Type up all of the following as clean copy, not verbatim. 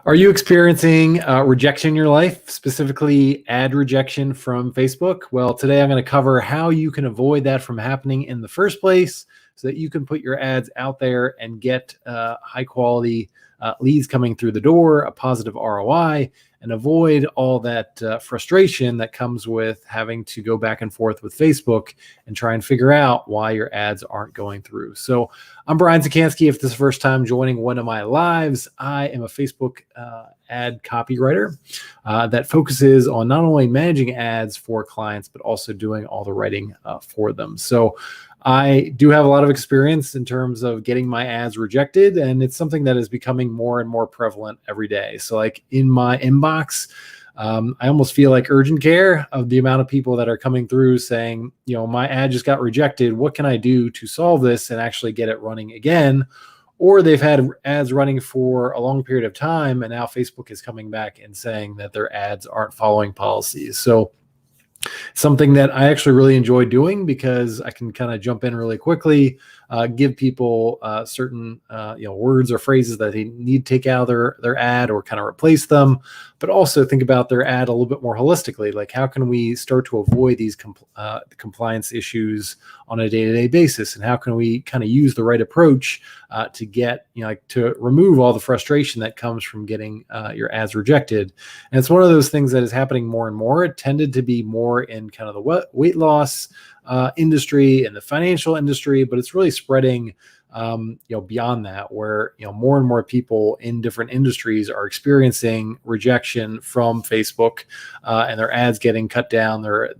Are you experiencing rejection in your life, specifically ad rejection from Facebook? Well, today I'm going to cover how you can avoid that from happening in the first place so that you can put your ads out there and get high quality leads coming through the door, a positive ROI, and avoid all that frustration that comes with having to go back and forth with Facebook and try and figure out why your ads aren't going through. So I'm Brian Czekanski. If this is the first time joining one of my lives, I am a Facebook ad copywriter that focuses on not only managing ads for clients, but also doing all the writing for them. So I do have a lot of experience in terms of getting my ads rejected, and it's something that is becoming more and more prevalent every day. So like in my inbox, I almost feel like urgent care of the amount of people that are coming through saying, my ad just got rejected. What can I do to solve this and actually get it running again? Or they've had ads running for a long period of time, and now Facebook is coming back and saying that their ads aren't following policies. So something that I actually really enjoy doing because I can kind of jump in really quickly, give people certain words or phrases that they need to take out of their ad or kind of replace them, but also think about their ad a little bit more holistically. Like, how can we start to avoid these compliance issues on a day-to-day basis, and how can we kind of use the right approach to get to remove all the frustration that comes from getting your ads rejected. And it's one of those things that is happening more and more. It tended to be more in kind of the weight loss industry and the financial industry, but it's really spreading beyond that, where more and more people in different industries are experiencing rejection from Facebook and their ads getting cut down, their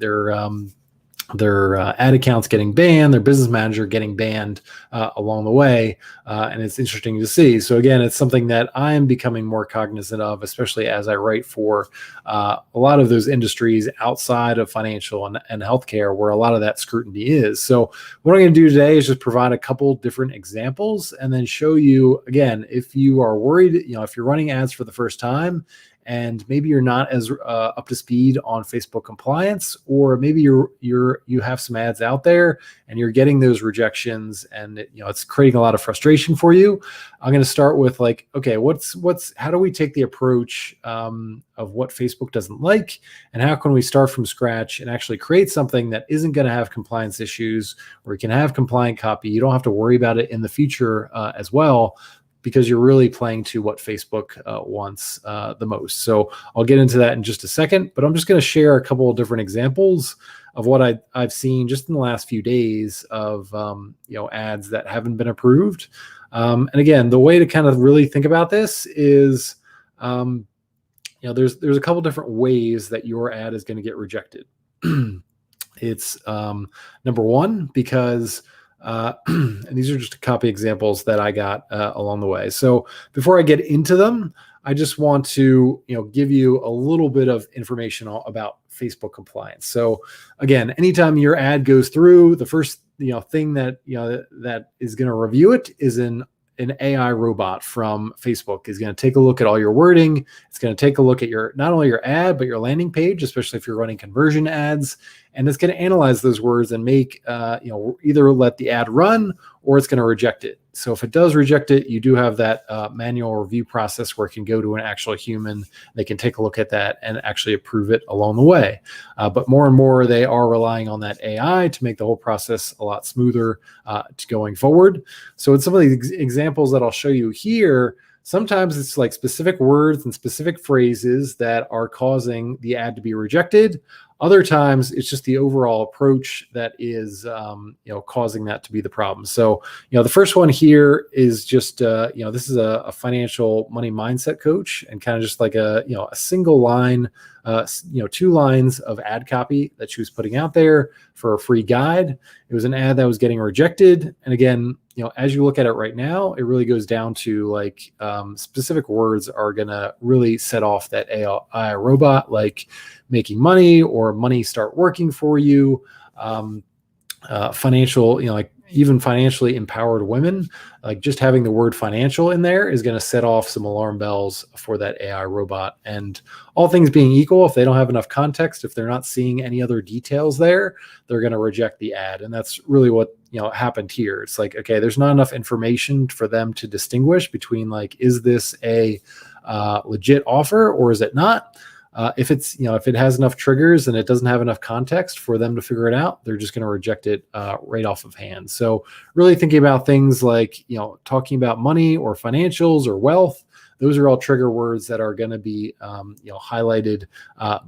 ad accounts getting banned, their business manager getting banned along the way. And it's interesting to see. So again, it's something that I am becoming more cognizant of, especially as I write for a lot of those industries outside of financial and healthcare, where a lot of that scrutiny is. So what I'm going to do today is just provide a couple different examples and then show you, again, if you are worried, if you're running ads for the first time, and maybe you're not as up to speed on Facebook compliance, or maybe you have some ads out there and you're getting those rejections, and it's creating a lot of frustration for you. I'm going to start with okay, how do we take the approach of what Facebook doesn't like, and how can we start from scratch and actually create something that isn't going to have compliance issues, where you can have compliant copy. You don't have to worry about it in the future as well, because you're really playing to what Facebook wants the most. So I'll get into that in just a second, but I'm just going to share a couple of different examples of what I've seen just in the last few days of ads that haven't been approved. And again, the way to kind of really think about this is, there's a couple different ways that your ad is going to get rejected. It's number one, because and these are just a copy examples that I got along the way. So before I get into them, I just want to give you a little bit of information about Facebook compliance. So again, anytime your ad goes through, the first thing that that is going to review it is an AI robot from Facebook. Is going to take a look at all your wording. It's going to take a look at not only your ad, but your landing page, especially if you're running conversion ads. And it's going to analyze those words and make, either let the ad run, or it's going to reject it. So if it does reject it, you do have that manual review process where it can go to an actual human. They can take a look at that and actually approve it along the way. But more and more, they are relying on that AI to make the whole process a lot smoother to going forward. So in some of these examples that I'll show you here, sometimes it's like specific words and specific phrases that are causing the ad to be rejected. Other times, it's just the overall approach that is, causing that to be the problem. So, the first one here is just, this is a financial money mindset coach, and kind of just like a single line, 2 lines of ad copy that she was putting out there for a free guide. It was an ad that was getting rejected. And again, as you look at it right now, it really goes down to specific words are going to really set off that AI robot, like making money or money start working for you, financial, even financially empowered women. Like just having the word financial in there is going to set off some alarm bells for that AI robot. And all things being equal, if they don't have enough context, if they're not seeing any other details there, they're going to reject the ad. And that's really what happened here. It's like, okay, there's not enough information for them to distinguish between is this a legit offer or is it not? If it's, if it has enough triggers and it doesn't have enough context for them to figure it out, they're just going to reject it right off of hand. So really thinking about things like, talking about money or financials or wealth, those are all trigger words that are going to be, highlighted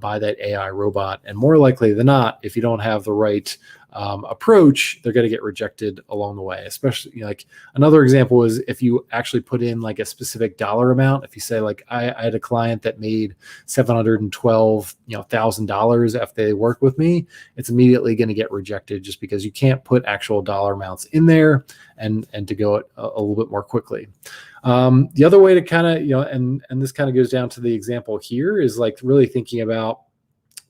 by that AI robot. And more likely than not, if you don't have the right approach, they're going to get rejected along the way. Especially like another example is if you actually put in like a specific dollar amount. If you say like I had a client that made $712,000 after they worked with me, it's immediately going to get rejected just because you can't put actual dollar amounts in there and to go a little bit more quickly. The other way to kind of, and this kind of goes down to the example here is like really thinking about,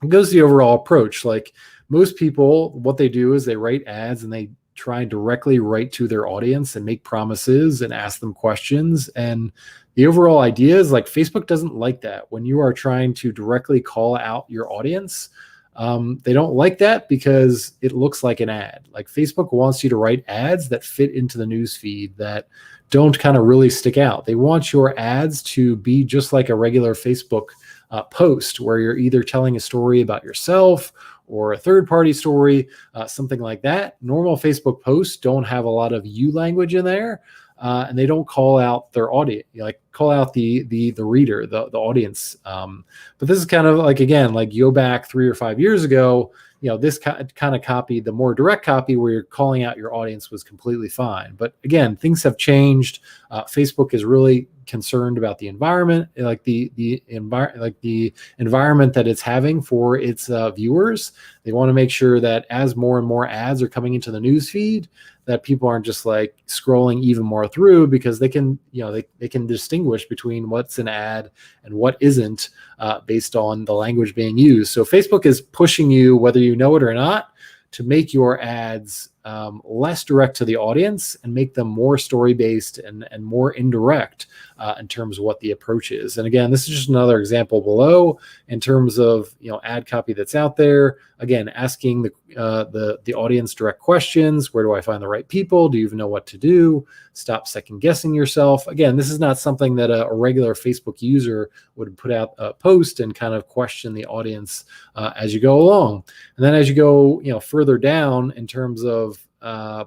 it goes to the overall approach. Like most people, what they do is they write ads and they try and directly write to their audience and make promises and ask them questions. And the overall idea is like Facebook doesn't like that. When you are trying to directly call out your audience, they don't like that because it looks like an ad. Like Facebook wants you to write ads that fit into the news feed, that don't kind of really stick out. They want your ads to be just like a regular Facebook post where you're either telling a story about yourself or a third-party story, something like that. Normal Facebook posts don't have a lot of you language in there, and they don't call out their audience, like call out the reader, the audience. But this is kind of like, again, like you go back 3 or 5 years ago, this kind of copy, the more direct copy where you're calling out your audience was completely fine. But again, things have changed. Facebook is really concerned about the environment, like the environment that it's having for its viewers. They want to make sure that as more and more ads are coming into the news feed, that people aren't just like scrolling even more through, because they can, they can distinguish between what's an ad and what isn't based on the language being used. So Facebook is pushing you, whether you know it or not, to make your ads less direct to the audience and make them more story-based and more indirect in terms of what the approach is. And again, this is just another example below in terms of ad copy that's out there. Again, asking the audience direct questions. Where do I find the right people? Do you even know what to do? Stop second guessing yourself. Again, this is not something that a regular Facebook user would put out a post and kind of question the audience as you go along. And then as you go further down in terms of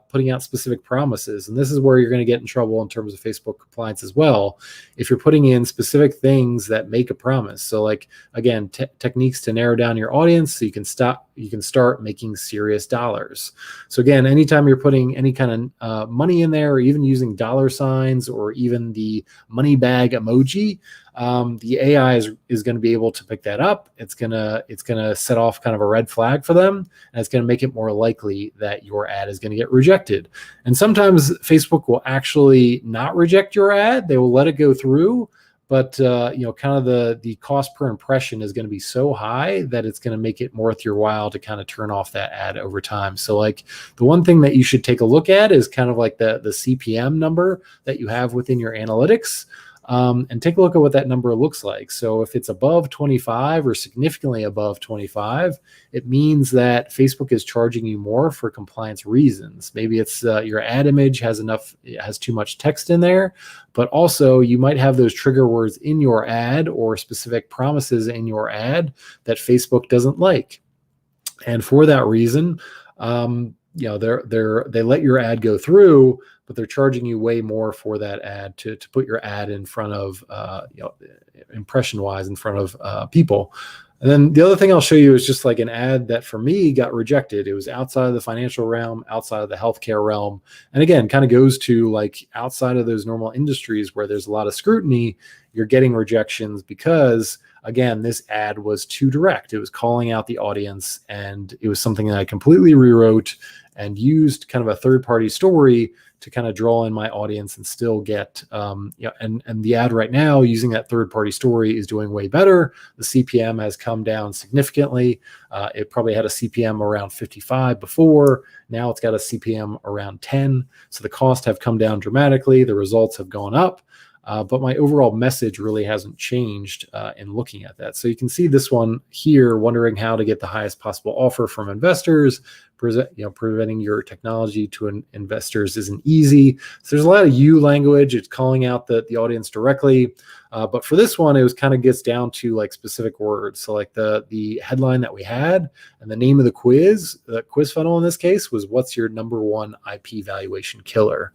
putting out specific promises. And this is where you're going to get in trouble in terms of Facebook compliance as well, if you're putting in specific things that make a promise. So like, again, techniques to narrow down your audience so you can start making serious dollars. So again, anytime you're putting any kind of money in there, or even using dollar signs, or even the money bag emoji, the AI is going to be able to pick that up. It's gonna set off kind of a red flag for them, and it's going to make it more likely that your ad is going to get rejected. And sometimes Facebook will actually not reject your ad; they will let it go through. But kind of the cost per impression is going to be so high that it's going to make it worth your while to kind of turn off that ad over time. So like the one thing that you should take a look at is kind of like the CPM number that you have within your analytics. And take a look at what that number looks like. So if it's above 25 or significantly above 25, it means that Facebook is charging you more for compliance reasons. Maybe it's your ad image has too much text in there, but also you might have those trigger words in your ad or specific promises in your ad that Facebook doesn't like. And for that reason, they let your ad go through, but they're charging you way more for that ad to put your ad in front of, impression wise in front of people. And then the other thing I'll show you is just like an ad that for me got rejected. It was outside of the financial realm, outside of the healthcare realm. And again, kind of goes to like outside of those normal industries where there's a lot of scrutiny, you're getting rejections because, again, this ad was too direct. It was calling out the audience, and it was something that I completely rewrote and used kind of a third-party story to kind of draw in my audience and still get, and the ad right now using that third-party story is doing way better. The CPM has come down significantly. It probably had a CPM around 55 before. Now it's got a CPM around 10. So the costs have come down dramatically. The results have gone up. But my overall message really hasn't changed in looking at that. So you can see this one here, wondering how to get the highest possible offer from investors. presenting your technology to investors isn't easy. So there's a lot of you language. It's calling out the audience directly. But for this one, it was kind of gets down to like specific words. So like the headline that we had and the name of the quiz funnel in this case was, what's your number one IP valuation killer?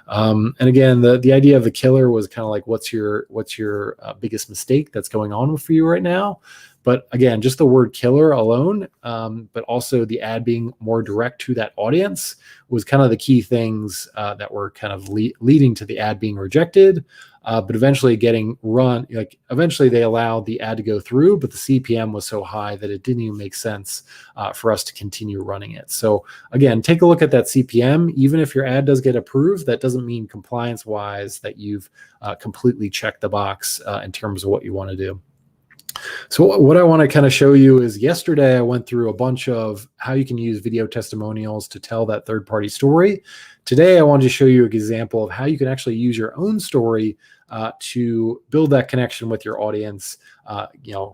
And again, the idea of the killer was kind of like, what's your biggest mistake that's going on for you right now? But again, just the word killer alone, but also the ad being more direct to that audience was kind of the key things that were kind of leading to the ad being rejected. But eventually getting run, like eventually they allowed the ad to go through, but the CPM was so high that it didn't even make sense for us to continue running it. So again, take a look at that CPM. Even if your ad does get approved, that doesn't mean compliance wise that you've completely checked the box in terms of what you want to do. So what I want to kind of show you is, yesterday I went through a bunch of how you can use video testimonials to tell that third-party story. Today I wanted to show you an example of how you can actually use your own story to build that connection with your audience,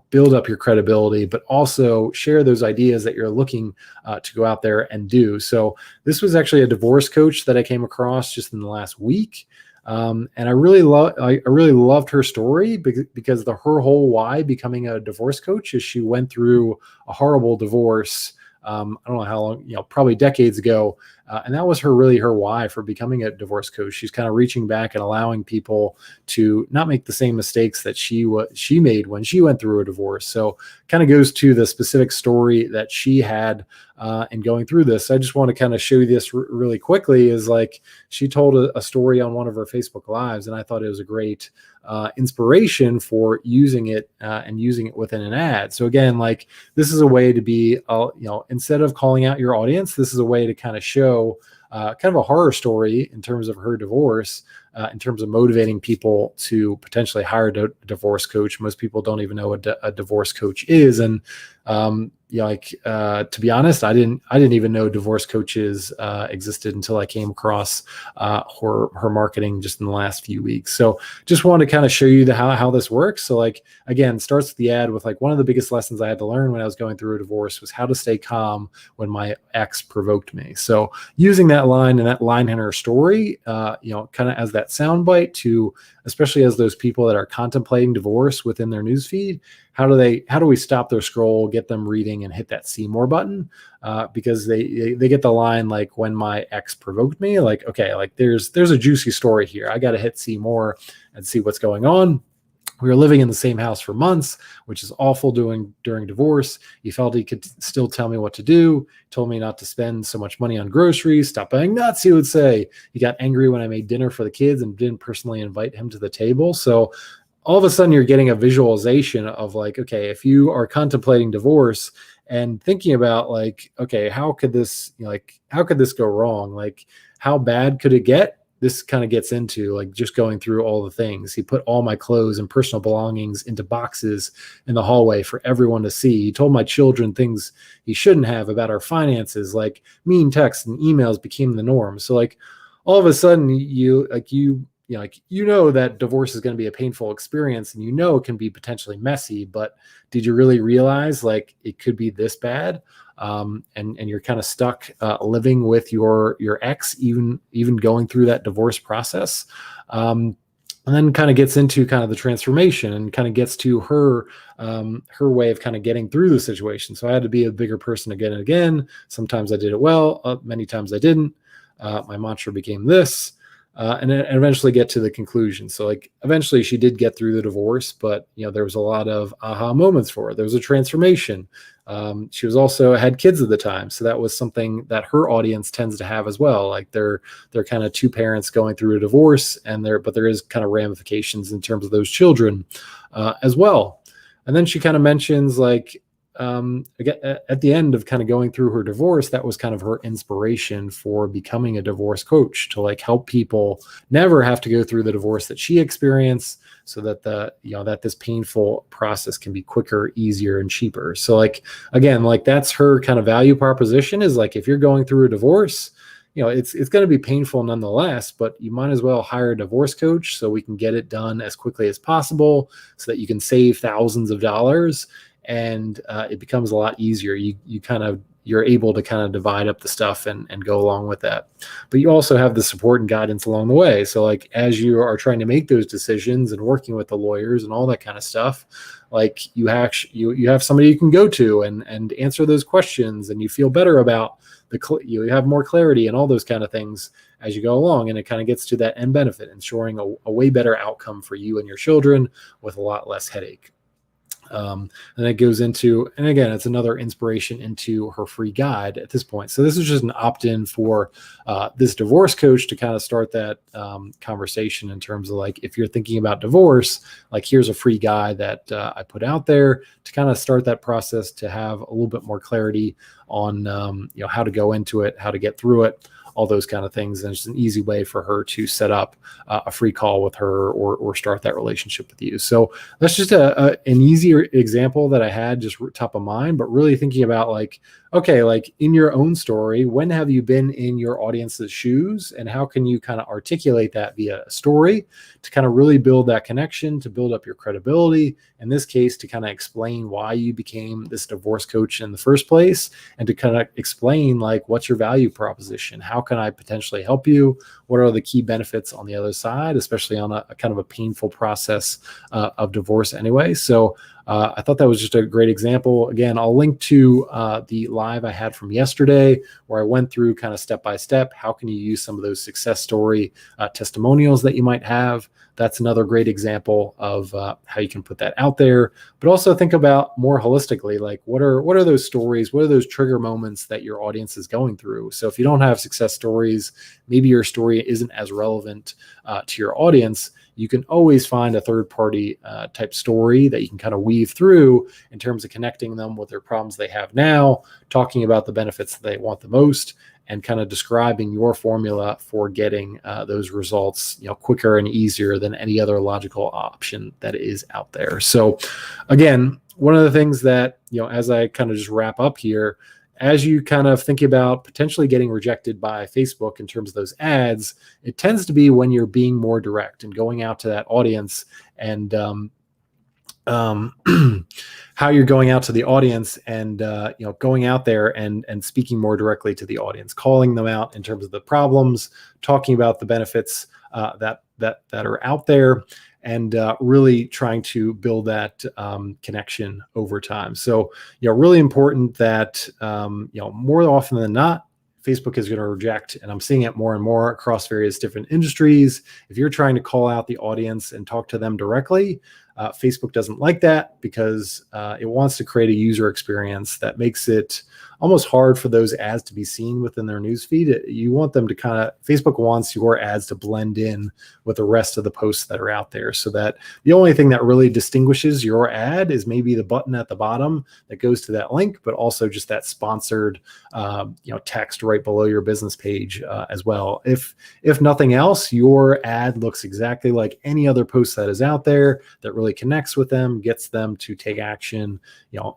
build up your credibility, but also share those ideas that you're looking to go out there and do. So this was actually a divorce coach that I came across just in the last week. And I really loved her story because her whole why becoming a divorce coach is she went through a horrible divorce. I don't know how long, probably decades ago. And that was her why for becoming a divorce coach. She's kind of reaching back and allowing people to not make the same mistakes that she made when she went through a divorce. So kind of goes to the specific story that she had in going through this. I just want to kind of show you this really quickly. Is like, she told a story on one of her Facebook Lives, and I thought it was a great inspiration for using it and using it within an ad. So again, like, this is a way to be, instead of calling out your audience, this is a way to kind of show kind of a horror story in terms of her divorce, in terms of motivating people to potentially hire a divorce coach. Most people don't even know what a divorce coach is. And to be honest, I didn't even know divorce coaches existed until I came across her marketing just in the last few weeks. So just want to kind of show you how this works. So like, again, starts with the ad with like, one of the biggest lessons I had to learn when I was going through a divorce was how to stay calm when my ex provoked me. So using that line and that line in her story, kind of as that soundbite to, especially as those people that are contemplating divorce within their newsfeed, how do we stop their scroll, get them reading, and hit that see more button? Because they get the line like, when my ex provoked me, like, okay, like there's a juicy story here. I got to hit see more and see what's going on. We were living in the same house for months, which is awful during divorce. He felt he could still tell me what to do, told me not to spend so much money on groceries, stop buying nuts, he would say. He got angry when I made dinner for the kids and didn't personally invite him to the table. So all of a sudden you're getting a visualization of like, okay, if you are contemplating divorce and thinking about like, okay, how could this go wrong? Like, how bad could it get? This kind of gets into like just going through all the things. He put all my clothes and personal belongings into boxes in the hallway for everyone to see. He told my children things he shouldn't have about our finances, like mean texts and emails became the norm. So like, all of a sudden you know that divorce is going to be a painful experience, and it can be potentially messy, but did you really realize like it could be this bad? And you're kind of stuck living with your ex, even going through that divorce process. And then kind of gets into kind of the transformation and kind of gets to her way of kind of getting through the situation. So I had to be a bigger person again and again. Sometimes I did it well, many times I didn't. My mantra became this. And then eventually get to the conclusion. So like, eventually she did get through the divorce, but there was a lot of aha moments for her. There was a transformation. She was also had kids at the time. So that was something that her audience tends to have as well. Like they're kind of two parents going through a divorce, but there is kind of ramifications in terms of those children as well. And then she kind of mentions like, again, at the end of kind of going through her divorce, that was kind of her inspiration for becoming a divorce coach, to like help people never have to go through the divorce that she experienced, so that that this painful process can be quicker, easier, and cheaper. So like, again, like that's her kind of value proposition, is like, if you're going through a divorce, it's going to be painful nonetheless, but you might as well hire a divorce coach so we can get it done as quickly as possible, so that you can save thousands of dollars. And it becomes a lot easier. You kind of you're able to kind of divide up the stuff and go along with that. But you also have the support and guidance along the way. So like as you are trying to make those decisions and working with the lawyers and all that kind of stuff, like you have somebody you can go to and answer those questions, and you feel better about you have more clarity and all those kind of things as you go along, and it kind of gets to that end benefit, ensuring a way better outcome for you and your children with a lot less headache. And it goes into, and again, it's another inspiration into her free guide at this point. So this is just an opt-in for this divorce coach to kind of start that conversation in terms of like, if you're thinking about divorce, like here's a free guide that I put out there to kind of start that process, to have a little bit more clarity on how to go into it, how to get through it, all those kind of things. And it's an easy way for her to set up a free call with her or start that relationship with you. So that's just an easier example that I had just top of mind, but really thinking about like, okay, like in your own story, when have you been in your audience's shoes, and how can you kind of articulate that via a story to kind of really build that connection, to build up your credibility, in this case, to kind of explain why you became this divorce coach in the first place, and to kind of explain like, what's your value proposition? How can I potentially help you? What are the key benefits on the other side, especially on a kind of a painful process of divorce anyway? So I thought that was just a great example. Again, I'll link to the live I had from yesterday, where I went through kind of step by step, how can you use some of those success story testimonials that you might have. That's another great example of how you can put that out there, but also think about more holistically, like what are those stories, what are those trigger moments that your audience is going through? So if you don't have success stories, maybe your story isn't as relevant to your audience, you can always find a third party type story that you can kind of weave through in terms of connecting them with their problems they have now, talking about the benefits that they want the most, and kind of describing your formula for getting those results, quicker and easier than any other logical option that is out there. So again, one of the things that, as I kind of just wrap up here, as you kind of think about potentially getting rejected by Facebook in terms of those ads, it tends to be when you're being more direct and going out to that audience, and how you're going out to the audience, and going out there and speaking more directly to the audience, calling them out in terms of the problems, talking about the benefits that are out there, and really trying to build that connection over time. So, really important that, more often than not, Facebook is going to reject, and I'm seeing it more and more across various different industries. If you're trying to call out the audience and talk to them directly, Facebook doesn't like that, because it wants to create a user experience that makes it almost hard for those ads to be seen within their newsfeed. You want them to Facebook wants your ads to blend in with the rest of the posts that are out there, so that the only thing that really distinguishes your ad is maybe the button at the bottom that goes to that link, but also just that sponsored, text right below your business page as well. If nothing else, your ad looks exactly like any other post that is out there that really connects with them, gets them to take action,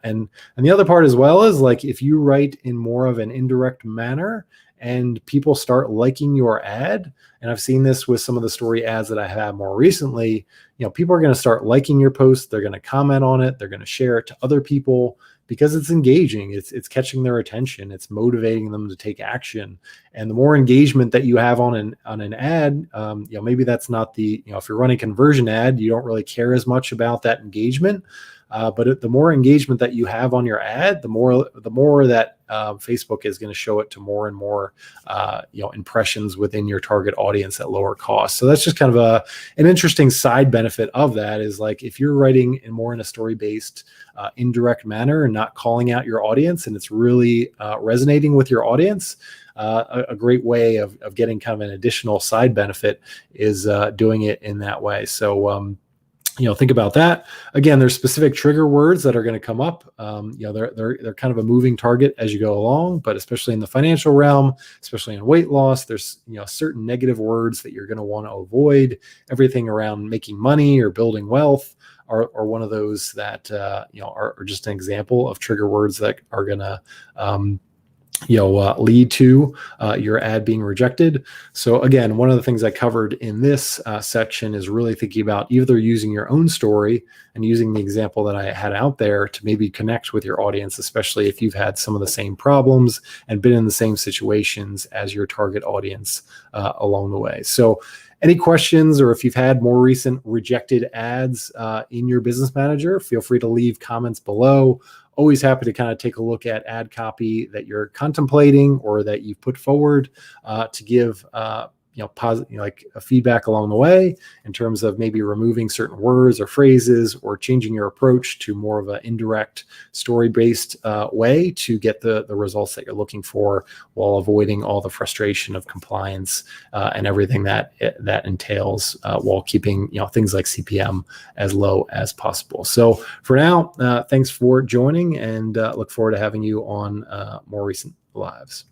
and the other part as well is like, if you write in more of an indirect manner and people start liking your ad, and I've seen this with some of the story ads that I have more recently, people are going to start liking your post, they're going to comment on it, they're going to share it to other people, because it's engaging, it's catching their attention, it's motivating them to take action. And the more engagement that you have on an ad, maybe that's not the, if you're running a conversion ad, you don't really care as much about that engagement. But the more engagement that you have on your ad, the more that Facebook is going to show it to more and more, impressions within your target audience at lower cost. So that's just kind of an interesting side benefit of that, is like, if you're writing in a story-based, indirect manner and not calling out your audience, and it's really resonating with your audience, a great way of getting kind of an additional side benefit is doing it in that way. So, think about that. Again, there's specific trigger words that are going to come up. They're kind of a moving target as you go along, but especially in the financial realm, especially in weight loss, there's, certain negative words that you're going to want to avoid. Everything around making money or building wealth are one of those that, are just an example of trigger words that are going to, lead to your ad being rejected. So again, one of the things I covered in this section is really thinking about either using your own story and using the example that I had out there to maybe connect with your audience, especially if you've had some of the same problems and been in the same situations as your target audience along the way. So any questions, or if you've had more recent rejected ads in your business manager, feel free to leave comments below. Always happy to kind of take a look at ad copy that you're contemplating or that you've put forward to give positive, like a feedback along the way in terms of maybe removing certain words or phrases or changing your approach to more of an indirect story-based way to get the results that you're looking for, while avoiding all the frustration of compliance and everything that entails, while keeping things like CPM as low as possible. So for now, thanks for joining, and look forward to having you on more recent lives.